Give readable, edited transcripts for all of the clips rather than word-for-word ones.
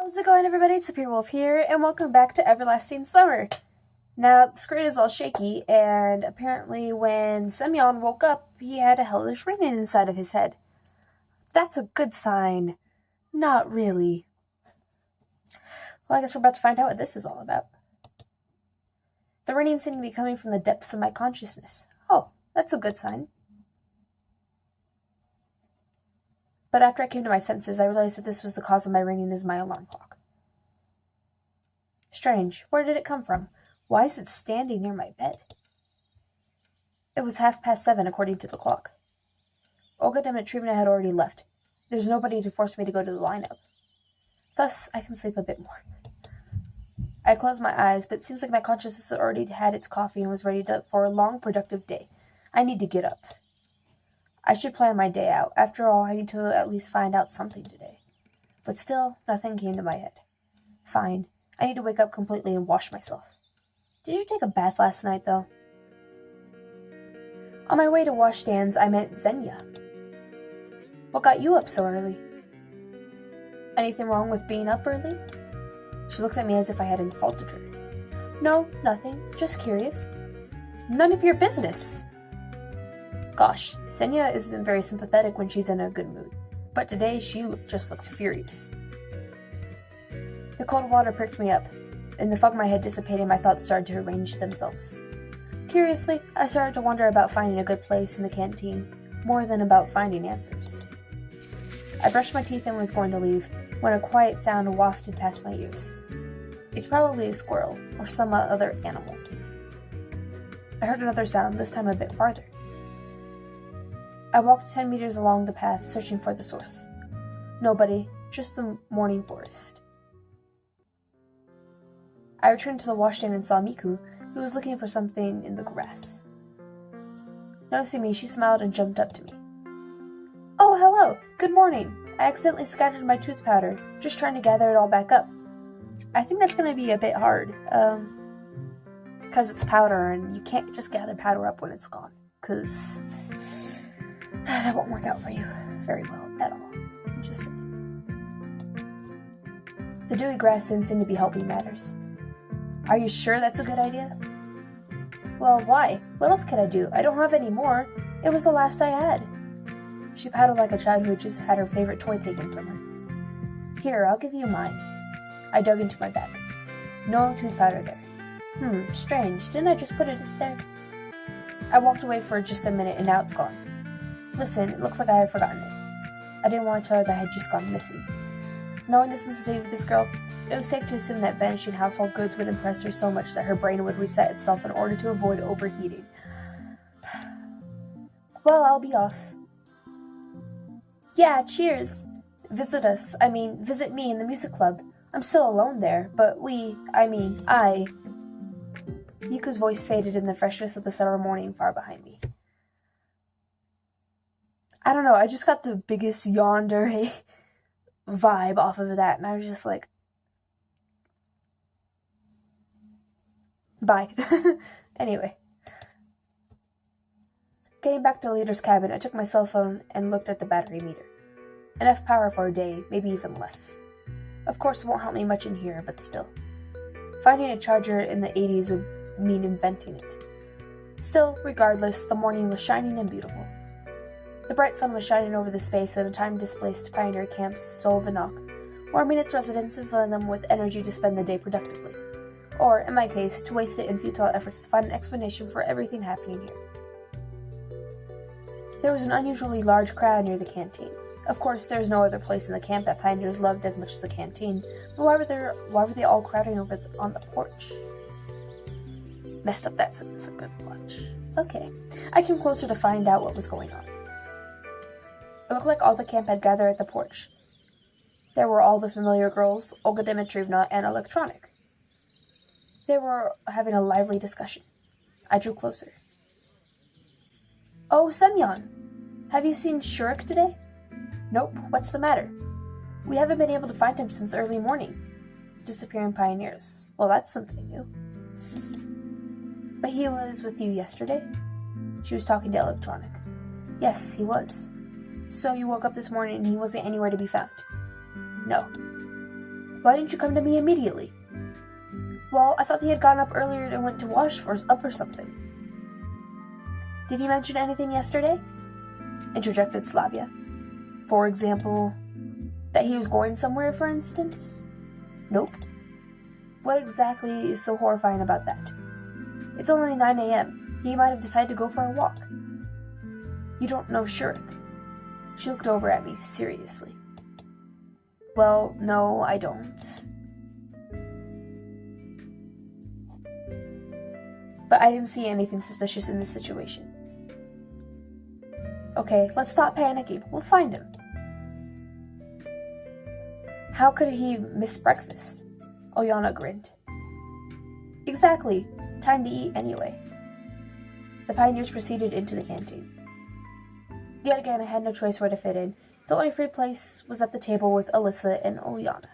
How's it going, everybody? It's Wolf here, and welcome back to Everlasting Summer. Now, the screen is all shaky, and apparently when Semyon woke up, he had a hellish ringing inside of his head. That's a good sign. Not really. Well, I guess we're about to find out what this is all about. The ringing seemed to be coming from the depths of my consciousness. Oh, that's a good sign. But after I came to my senses, I realized that this was the cause of my ringing as my alarm clock. Strange. Where did it come from? Why is it standing near my bed? It was 7:30, according to the clock. Olga Dmitrievna had already left. There's nobody to force me to go to the lineup. Thus, I can sleep a bit more. I closed my eyes, but it seems like my consciousness had already had its coffee and was ready for a long, productive day. I need to get up. I should plan my day out. After all, I need to at least find out something today. But still, nothing came to my head. Fine. I need to wake up completely and wash myself. Did you take a bath last night, though? On my way to washstands, I met Xenia. What got you up so early? Anything wrong with being up early? She looked at me as if I had insulted her. No, nothing. Just curious. None of your business. Gosh, Xenia isn't very sympathetic when she's in a good mood, but today she just looked furious. The cold water pricked me up. In the fog my head dissipated, my thoughts started to arrange themselves. Curiously, I started to wonder about finding a good place in the canteen, more than about finding answers. I brushed my teeth and was going to leave, when a quiet sound wafted past my ears. It's probably a squirrel, or some other animal. I heard another sound, this time a bit farther. I walked 10 meters along the path, searching for the source. Nobody, just the morning forest. I returned to the washstand and saw Miku, who was looking for something in the grass. Noticing me, she smiled and jumped up to me. Oh, hello! Good morning! I accidentally scattered my tooth powder, just trying to gather it all back up. I think that's going to be a bit hard, because it's powder, and you can't just gather powder up when it's gone, because that won't work out for you very well at all. Just saying. The dewy grass didn't seem to be helping matters. Are you sure that's a good idea? Well, why? What else could I do? I don't have any more. It was the last I had. She pouted like a child who had just had her favorite toy taken from her. Here, I'll give you mine. I dug into my bag. No tooth powder there. Strange. Didn't I just put it there? I walked away for just a minute and now it's gone. Listen, it looks like I had forgotten it. I didn't want to tell her that I had just gone missing. Knowing the sensitivity of this girl, it was safe to assume that vanishing household goods would impress her so much that her brain would reset itself in order to avoid overheating. Well, I'll be off. Yeah, cheers. Visit me in the music club. I'm still alone there, but I... Miku's voice faded in the freshness of the summer morning far behind me. I don't know, I just got the biggest yandere vibe off of that, and I was just like, bye. Anyway. Getting back to the leader's cabin, I took my cell phone and looked at the battery meter. Enough power for a day, maybe even less. Of course, it won't help me much in here, but still. Finding a charger in the 80s would mean inventing it. Still, regardless, the morning was shining and beautiful. The bright sun was shining over the space at a time-displaced pioneer camp Solvanok, warming its residents and filling them with energy to spend the day productively. Or, in my case, to waste it in futile efforts to find an explanation for everything happening here. There was an unusually large crowd near the canteen. Of course, there was no other place in the camp that pioneers loved as much as a canteen, but why were they all crowding over on the porch? Messed up that sentence a good bunch. Okay, I came closer to find out what was going on. It looked like all the camp had gathered at the porch. There were all the familiar girls, Olga Dmitrievna and Electronic. They were having a lively discussion. I drew closer. Oh, Semyon! Have you seen Shurik today? Nope, what's the matter? We haven't been able to find him since early morning. Disappearing pioneers. Well, that's something new. But he was with you yesterday? She was talking to Electronic. Yes, he was. So you woke up this morning and he wasn't anywhere to be found? No. Why didn't you come to me immediately? Well, I thought he had gotten up earlier and went to wash up or something. Did he mention anything yesterday? Interjected Slavia. For example, that he was going somewhere, for instance? Nope. What exactly is so horrifying about that? It's only 9 a.m. He might have decided to go for a walk. You don't know Shurik. She looked over at me seriously. Well, no, I don't. But I didn't see anything suspicious in this situation. Okay, let's stop panicking. We'll find him. How could he miss breakfast? Oyana grinned. Exactly. Time to eat anyway. The pioneers proceeded into the canteen. Yet again, I had no choice where to fit in. The only free place was at the table with Alisa and Oyana.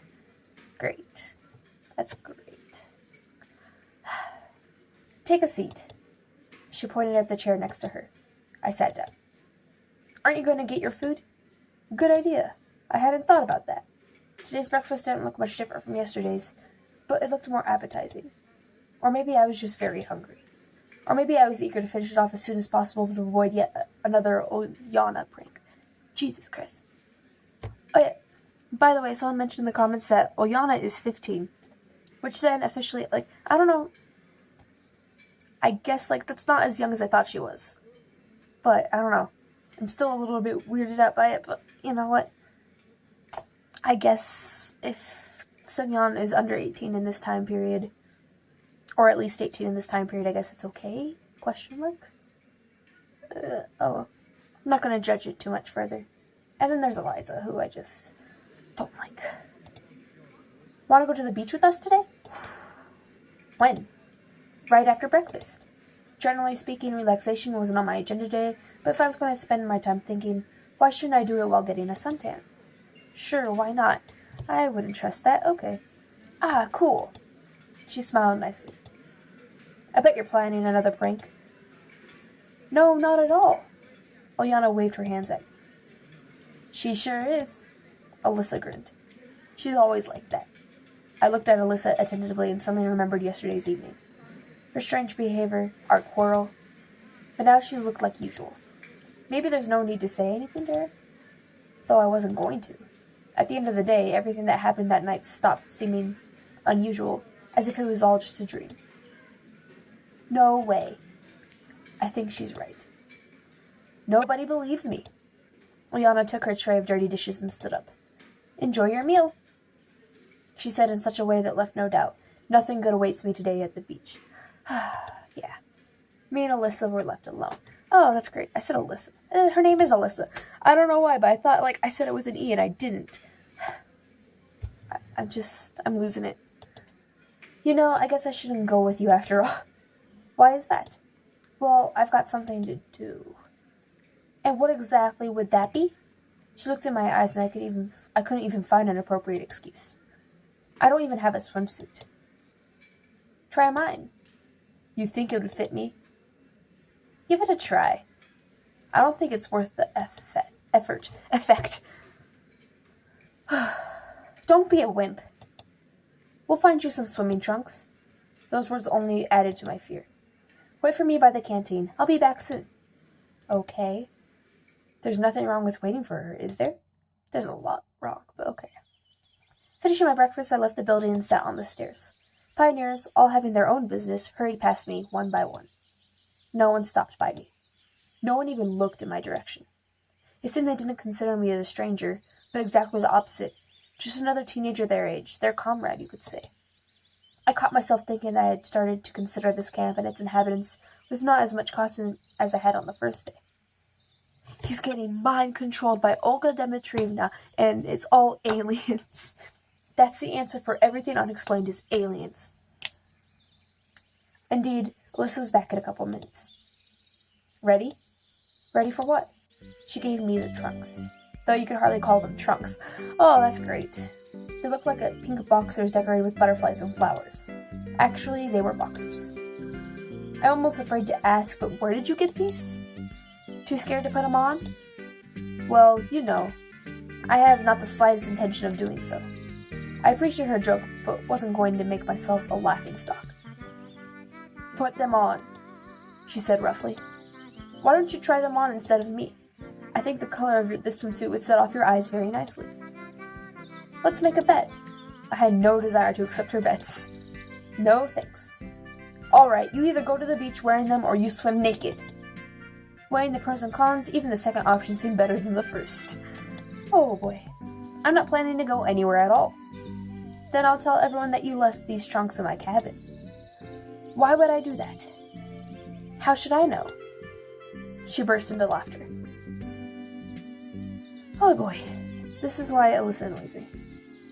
Great. That's great. Take a seat. She pointed at the chair next to her. I sat down. Aren't you going to get your food? Good idea. I hadn't thought about that. Today's breakfast didn't look much different from yesterday's, but it looked more appetizing. Or maybe I was just very hungry. Or maybe I was eager to finish it off as soon as possible to avoid yet another Oyana prank. Jesus Christ. Oh yeah, by the way, someone mentioned in the comments that Oyana is 15. Which then officially, I don't know. I guess, that's not as young as I thought she was. But, I don't know. I'm still a little bit weirded out by it, but you know what? I guess if Semyon is under 18 in this time period, or at least 18 in this time period, I guess it's okay? Question mark? I'm not going to judge it too much further. And then there's Alisa, who I just don't like. Want to go to the beach with us today? When? Right after breakfast. Generally speaking, relaxation wasn't on my agenda today, but if I was going to spend my time thinking, why shouldn't I do it while getting a suntan? Sure, why not? I wouldn't trust that. Okay. Ah, cool. She smiled nicely. I bet you're planning another prank. No, not at all. Oyana waved her hands at me. She sure is. Alisa grinned. She's always like that. I looked at Alisa attentively and suddenly remembered yesterday's evening. Her strange behavior, our quarrel. But now she looked like usual. Maybe there's no need to say anything to her, though I wasn't going to. At the end of the day, everything that happened that night stopped seeming unusual, as if it was all just a dream. No way. I think she's right. Nobody believes me. Oyana took her tray of dirty dishes and stood up. Enjoy your meal, she said in such a way that left no doubt. Nothing good awaits me today at the beach. Yeah. Me and Alisa were left alone. Oh, that's great. I said Alisa. Her name is Alisa. I don't know why, but I thought, I said it with an E and I didn't. I'm losing it. I guess I shouldn't go with you after all. Why is that? Well, I've got something to do. And what exactly would that be? She looked in my eyes and I couldn't even find an appropriate excuse. I don't even have a swimsuit. Try mine. You think it would fit me? Give it a try. I don't think it's worth the effect. Don't be a wimp. We'll find you some swimming trunks. Those words only added to my fear. Wait for me by the canteen. I'll be back soon. Okay. There's nothing wrong with waiting for her, is there? There's a lot wrong, but okay. Finishing my breakfast, I left the building and sat on the stairs. Pioneers, all having their own business, hurried past me one by one. No one stopped by me. No one even looked in my direction. It seemed they didn't consider me as a stranger, but exactly the opposite. Just another teenager their age, their comrade, you could say. I caught myself thinking that I had started to consider this camp and its inhabitants with not as much caution as I had on the first day. He's getting mind-controlled by Olga Dmitrievna, and it's all aliens. That's the answer for everything unexplained is aliens. Indeed, Alisa was back in a couple minutes. Ready? Ready for what? She gave me the trunks. Though you could hardly call them trunks. Oh, that's great. They looked like pink boxers decorated with butterflies and flowers. Actually, they were boxers. I'm almost afraid to ask, but where did you get these? Too scared to put them on? Well, I have not the slightest intention of doing so. I appreciated her joke, but wasn't going to make myself a laughingstock. Put them on, she said roughly. Why don't you try them on instead of me? I think the color of this swimsuit would set off your eyes very nicely. Let's make a bet. I had no desire to accept her bets. No thanks. Alright, you either go to the beach wearing them or you swim naked. Weighing the pros and cons, even the second option seemed better than the first. Oh boy. I'm not planning to go anywhere at all. Then I'll tell everyone that you left these trunks in my cabin. Why would I do that? How should I know? She burst into laughter. Oh boy. This is why Alisa annoys me.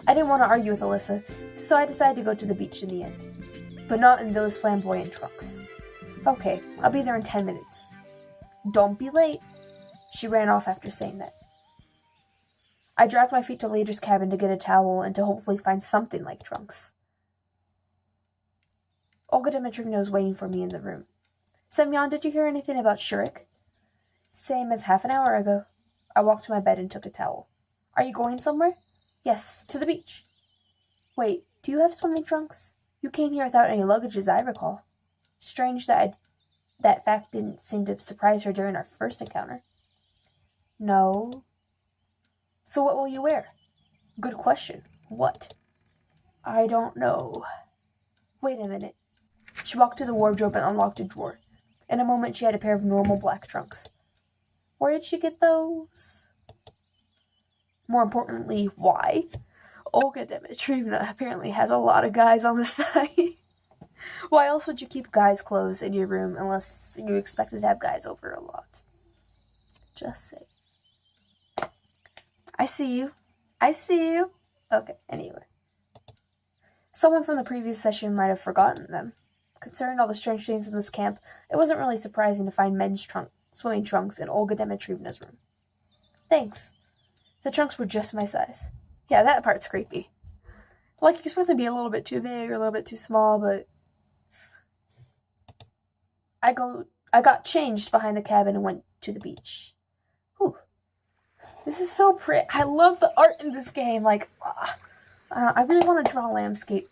I didn't want to argue with Alisa, so I decided to go to the beach in the end. But not in those flamboyant trunks. Okay, I'll be there in 10 minutes. Don't be late. She ran off after saying that. I dragged my feet to Leader's cabin to get a towel and to hopefully find something like trunks. Olga Dmitrievna was waiting for me in the room. Semyon, did you hear anything about Shurik? Same as half an hour ago. I walked to my bed and took a towel. Are you going somewhere? Yes, to the beach. Wait, do you have swimming trunks? You came here without any luggage, as I recall. Strange that fact didn't seem to surprise her during our first encounter. No. So what will you wear? Good question. What? I don't know. Wait a minute. She walked to the wardrobe and unlocked a drawer. In a moment, she had a pair of normal black trunks. Where did she get those? More importantly, why? Olga Dmitrievna apparently has a lot of guys on the side. Why else would you keep guys' clothes in your room unless you expected to have guys over a lot? Just say. I see you. I see you. Okay, anyway. Someone from the previous session might have forgotten them. Considering all the strange things in this camp, it wasn't really surprising to find men's swimming trunks in Olga Dmitrievna's room. Thanks. The trunks were just my size. Yeah, that part's creepy. Like, you're supposed to be a little bit too big or a little bit too small, but I got changed behind the cabin and went to the beach. Whew. This is so pretty. I love the art in this game. Like, I really want to draw landscapes.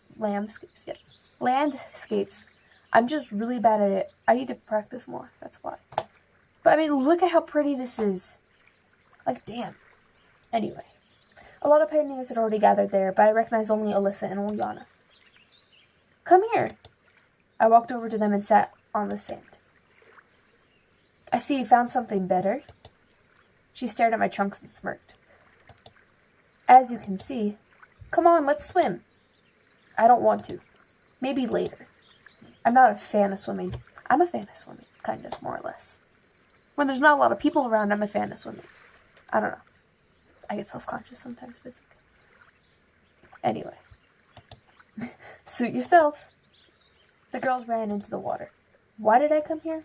I'm just really bad at it. I need to practice more. That's why. But I mean, look at how pretty this is. Like, damn. Anyway, a lot of paintings had already gathered there, but I recognized only Alisa and Ulyana. Come here. I walked over to them and sat on the sand. I see you found something better. She stared at my trunks and smirked. As you can see, come on, let's swim. I don't want to. Maybe later. I'm not a fan of swimming. I'm a fan of swimming, kind of, more or less. When there's not a lot of people around, I'm a fan of swimming. I don't know. I get self-conscious sometimes, but it's okay. Anyway. Suit yourself. The girls ran into the water. Why did I come here?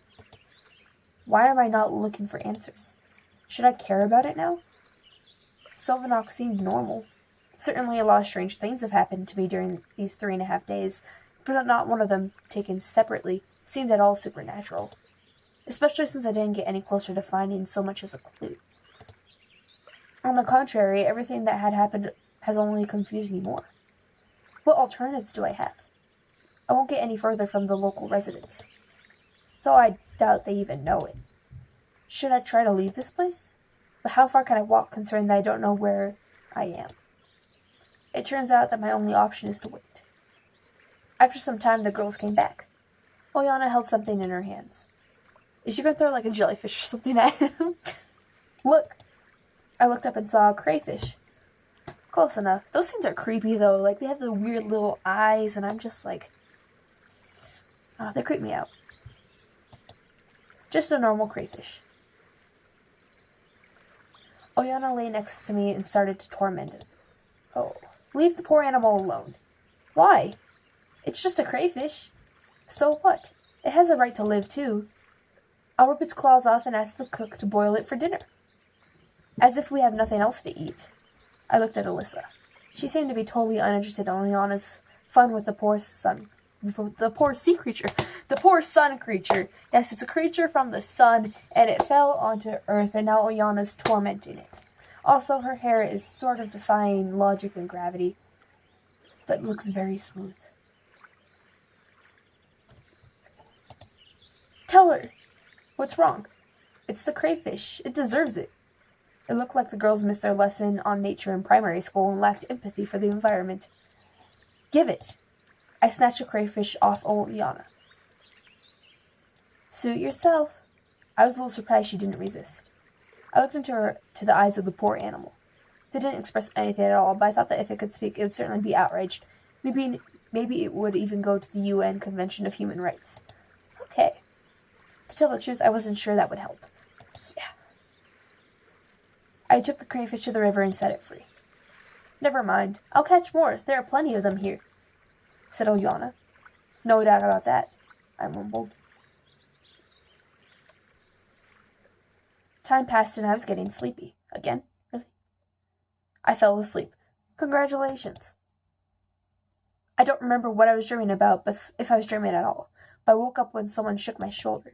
Why am I not looking for answers? Should I care about it now? Sovanok seemed normal. Certainly a lot of strange things have happened to me during these 3.5 days, but not one of them, taken separately, seemed at all supernatural. Especially since I didn't get any closer to finding so much as a clue. On the contrary, everything that had happened has only confused me more. What alternatives do I have? I won't get any further from the local residents. Though I doubt they even know it. Should I try to leave this place? But how far can I walk considering that I don't know where I am? It turns out that my only option is to wait. After some time, the girls came back. Ulyana held something in her hands. Is she going to throw like a jellyfish or something at him? Look! I looked up and saw a crayfish. Close enough. Those things are creepy though. Like, they have the weird little eyes, and I'm just like... oh, they creep me out. Just a normal crayfish. Ulyana lay next to me and started to torment it. Oh, leave the poor animal alone. Why? It's just a crayfish. So what? It has a right to live too. I'll rip its claws off and ask the cook to boil it for dinner. As if we have nothing else to eat. I looked at Alisa. She seemed to be totally uninterested in Ulyana's fun with the poor sea creature. The poor sun creature. Yes, it's a creature from the sun, and it fell onto Earth, and now Ulyana's tormenting it. Also, her hair is sort of defying logic and gravity. but it looks very smooth. Tell her! What's wrong? It's the crayfish. It deserves it. It looked like the girls missed their lesson on nature in primary school and lacked empathy for the environment. Give it. I snatched a crayfish off Oliana. Suit yourself. I was a little surprised she didn't resist. I looked into the eyes of the poor animal. They didn't express anything at all, but I thought that if it could speak, it would certainly be outraged. Maybe it would even go to the UN Convention of Human Rights. Okay. To tell the truth, I wasn't sure that would help. Yeah. I took the crayfish to the river and set it free. Never mind. I'll catch more. There are plenty of them here, said Oliana. No doubt about that, I mumbled. Time passed and I was getting sleepy. Again? Really? I fell asleep. Congratulations. I don't remember what I was dreaming about, but if I was dreaming at all. But I woke up when someone shook my shoulder.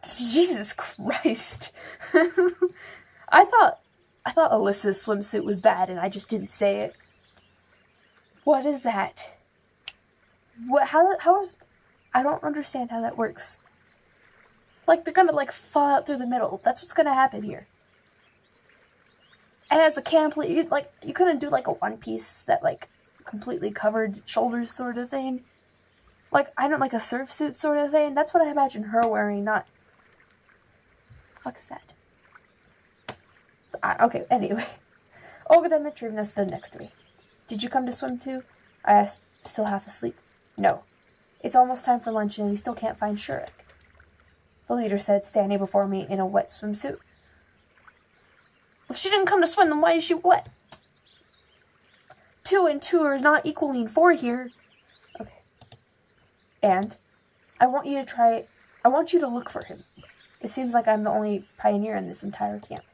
Jesus Christ. I thought Alisa's swimsuit was bad and I just didn't say it. What is that? How is... I don't understand how that works. Like, they're gonna, fall out through the middle. That's what's gonna happen here. And as a camp, you couldn't do, a one-piece that, completely covered shoulders sort of thing. I don't, a surf suit sort of thing. That's what I imagine her wearing, not... The fuck is that? Okay, anyway. Olga Dmitrievna stood next to me. Did you come to swim too? I asked, still half asleep. No. It's almost time for lunch and we still can't find Shurek. The leader said, standing before me in a wet swimsuit. If she didn't come to swim, then why is she wet? 2 and 2 are not equaling 4 here. Okay. And I want you to look for him. It seems like I'm the only pioneer in this entire camp.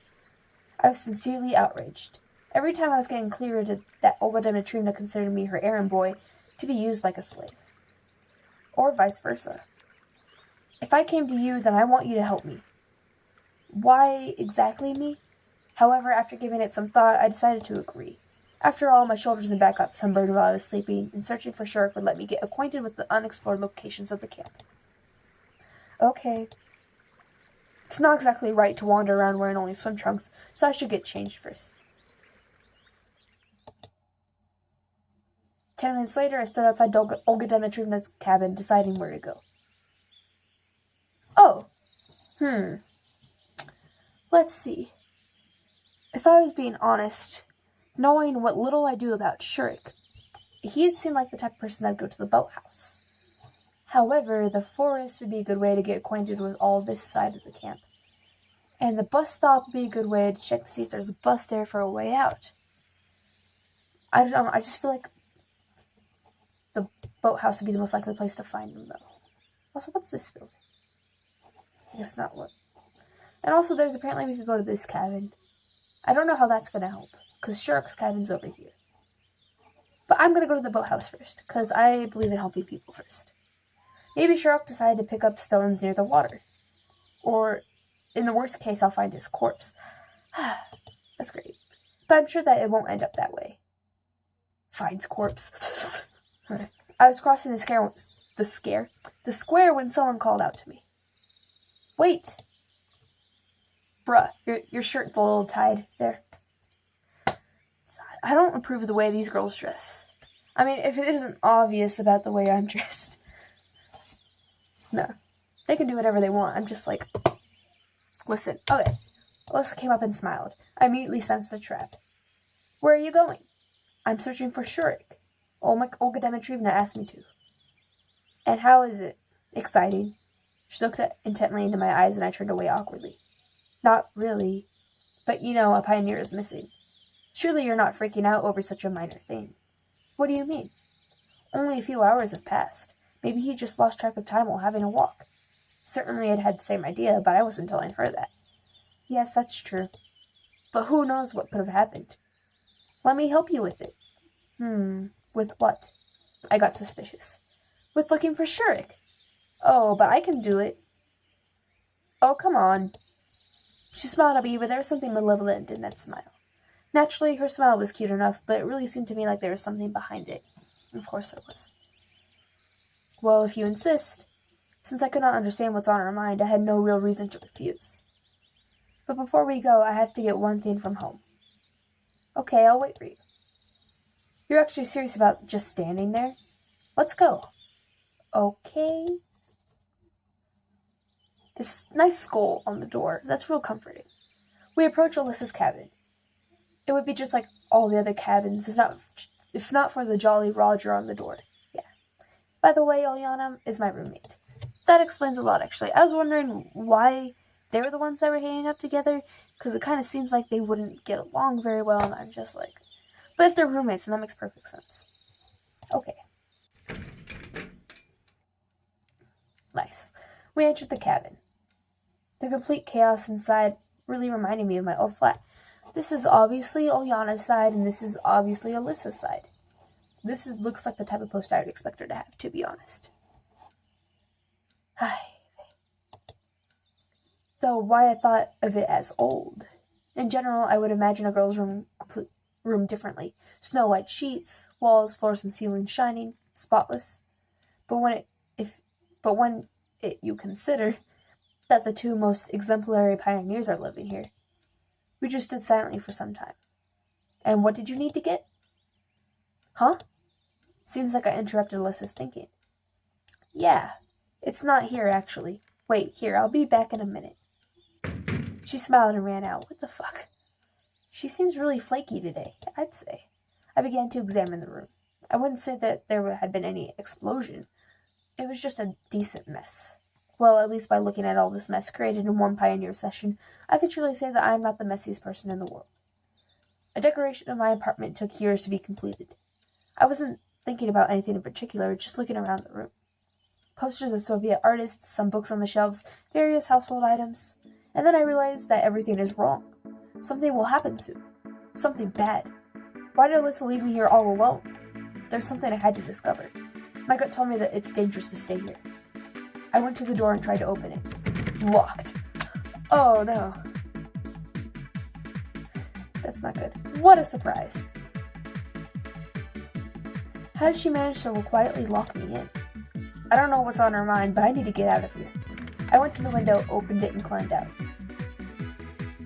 I was sincerely outraged. Every time I was getting clearer that Olga Dmitrievna considered me her errand boy to be used like a slave. Or vice versa. If I came to you, then I want you to help me. Why exactly me? However, after giving it some thought, I decided to agree. After all, my shoulders and back got sunburned while I was sleeping, and searching for Shurek would let me get acquainted with the unexplored locations of the camp. Okay. It's not exactly right to wander around wearing only swim trunks, so I should get changed first. 10 minutes later, I stood outside Olga Dmitrievna's cabin, deciding where to go. Oh. Let's see. If I was being honest, knowing what little I do about Shurek, he seemed like the type of person that'd go to the boathouse. However, the forest would be a good way to get acquainted with all this side of the camp. And the bus stop would be a good way to check to see if there's a bus there for a way out. I don't know, I just feel like the boathouse would be the most likely place to find him, though. Also, what's this building? I guess not what. And also, apparently we could go to this cabin. I don't know how that's going to help, because Shurek's cabin's over here. But I'm going to go to the boathouse first, because I believe in helping people first. Maybe Shurek decided to pick up stones near the water. Or, in the worst case, I'll find his corpse. That's great. But I'm sure that it won't end up that way. Finds corpse. I was crossing the square when someone called out to me. Wait. Bruh, your shirt's a little tied there. I don't approve of the way these girls dress. I mean, if it isn't obvious about the way I'm dressed. No. They can do whatever they want. I'm just like, listen. Okay. Alyssa came up and smiled. I immediately sensed a trap. Where are you going? I'm searching for Shurek. Olga Dmitrievna asked me to. And how is it? Exciting. She looked intently into my eyes and I turned away awkwardly. Not really. But a pioneer is missing. Surely you're not freaking out over such a minor thing. What do you mean? Only a few hours have passed. Maybe he just lost track of time while having a walk. Certainly I'd had the same idea, but I wasn't telling her that. Yes, that's true. But who knows what could have happened? Let me help you with it. With what? I got suspicious. With looking for Shurek. Oh, but I can do it. Oh, come on. She smiled at me, but there was something malevolent in that smile. Naturally, her smile was cute enough, but it really seemed to me like there was something behind it. Of course there was. Well, if you insist. Since I could not understand what's on her mind, I had no real reason to refuse. But before we go, I have to get one thing from home. Okay, I'll wait for you. You're actually serious about just standing there? Let's go. Okay. This nice skull on the door, that's real comforting. We approach Alisa's cabin. It would be just like all the other cabins, if not for the Jolly Roger on the door. Yeah. By the way, Ilyana is my roommate. That explains a lot, actually. I was wondering why they were the ones that were hanging up together, because it kind of seems like they wouldn't get along very well, and I'm just like... But if they're roommates, then that makes perfect sense. Okay. Nice. We entered the cabin. The complete chaos inside really reminded me of my old flat. This is obviously Ilyana's side, and this is obviously Alisa's side. Looks like the type of post I would expect her to have, to be honest. Though why I thought of it as old. In general, I would imagine a girl's room differently. Snow-white sheets, walls, floors, and ceilings shining, spotless. But when you consider that the two most exemplary pioneers are living here, we just stood silently for some time. And what did you need to get? Huh? Seems like I interrupted Alisa's thinking. Yeah, it's not here, actually. Wait, here, I'll be back in a minute. She smiled and ran out. What the fuck? She seems really flaky today, I'd say. I began to examine the room. I wouldn't say that there had been any explosion. It was just a decent mess. Well, at least by looking at all this mess created in one pioneer session, I could truly say that I am not the messiest person in the world. A decoration of my apartment took years to be completed. I wasn't thinking about anything in particular, just looking around the room. Posters of Soviet artists, some books on the shelves, various household items. And then I realized that everything is wrong. Something will happen soon. Something bad. Why did Alisa leave me here all alone? There's something I had to discover. My gut told me that it's dangerous to stay here. I went to the door and tried to open it. Locked. Oh no. That's not good. What a surprise. How did she manage to quietly lock me in? I don't know what's on her mind, but I need to get out of here. I went to the window, opened it, and climbed out.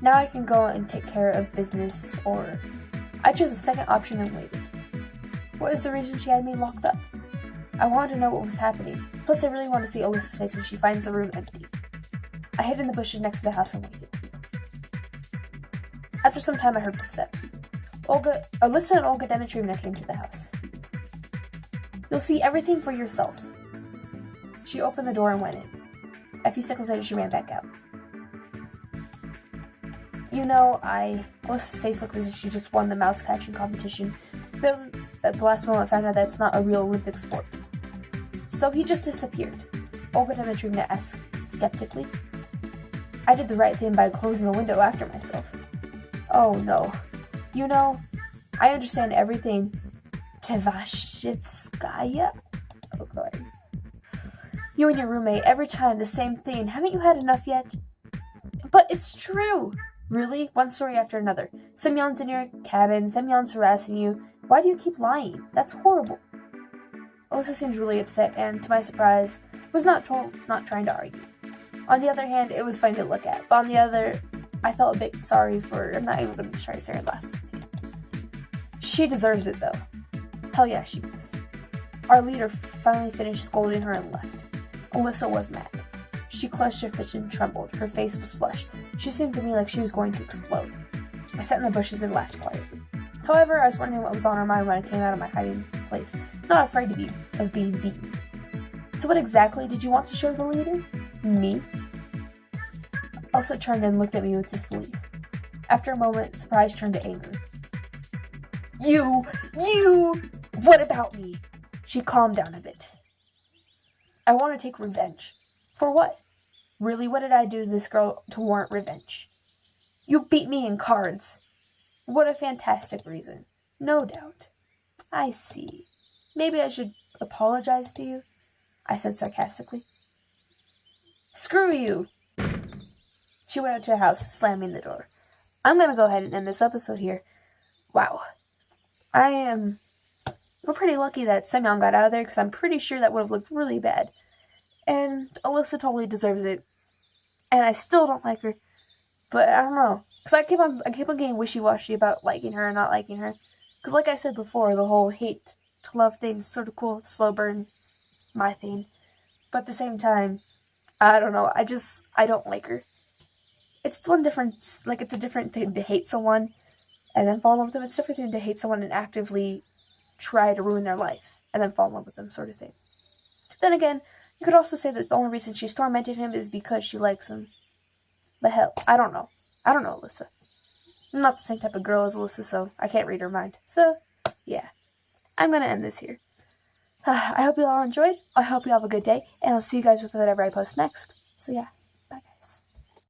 Now I can go and take care of business, or... I chose the second option and waited. What is the reason she had me locked up? I wanted to know what was happening. Plus, I really want to see Alisa's face when she finds the room empty. I hid in the bushes next to the house and waited. After some time, I heard footsteps. Alisa and Olga Dimitrievna came to the house. You'll see everything for yourself. She opened the door and went in. A few seconds later, she ran back out. Alisa's face looked as if she just won the mouse catching competition, but at the last moment found out that it's not a real Olympic sport. So he just disappeared, Olga Dimitrievna asked skeptically. I did the right thing by closing the window after myself. Oh no. I understand everything. Tevashivskaya? Oh god. You and your roommate, every time the same thing. Haven't you had enough yet? But it's true! Really? One story after another. Semyon's in your cabin, Semyon's harassing you. Why do you keep lying? That's horrible. Alisa seemed really upset, and to my surprise, was not trying to argue. On the other hand, it was funny to look at, but on the other, I felt a bit sorry for her. I'm not even going to try to say her last name. She deserves it, though. Hell yeah, she does. Our leader finally finished scolding her and left. Alisa was mad. She clenched her fist and trembled. Her face was flushed. She seemed to me like she was going to explode. I sat in the bushes and laughed quietly. However, I was wondering what was on her mind when I came out of my hiding place, not afraid of being beaten. So what exactly did you want to show the leader? Me? Elsa turned and looked at me with disbelief. After a moment, surprise turned to anger. You! What about me? She calmed down a bit. I want to take revenge. For what? Really, what did I do to this girl to warrant revenge? You beat me in cards. What a fantastic reason. No doubt. I see. Maybe I should apologize to you, I said sarcastically. Screw you! She went out to her house, slamming the door. I'm going to go ahead and end this episode here. Wow. We're pretty lucky that Semyon got out of there, because I'm pretty sure that would have looked really bad. And Alisa totally deserves it. And I still don't like her. But I don't know. Because I keep on getting wishy-washy about liking her and not liking her. Because like I said before, the whole hate to love thing is sort of cool. Slow burn, my thing. But at the same time, I don't know. I don't like her. It's one different, like, it's a different thing to hate someone and then fall in love with them. It's a different thing to hate someone and actively try to ruin their life and then fall in love with them, sort of thing. Then again, you could also say that the only reason she's tormented him is because she likes him. But hell, I don't know. I don't know Alisa. I'm not the same type of girl as Alisa, so I can't read her mind. So, yeah. I'm gonna end this here. I hope you all enjoyed. I hope you have a good day, and I'll see you guys with whatever I post next. So yeah.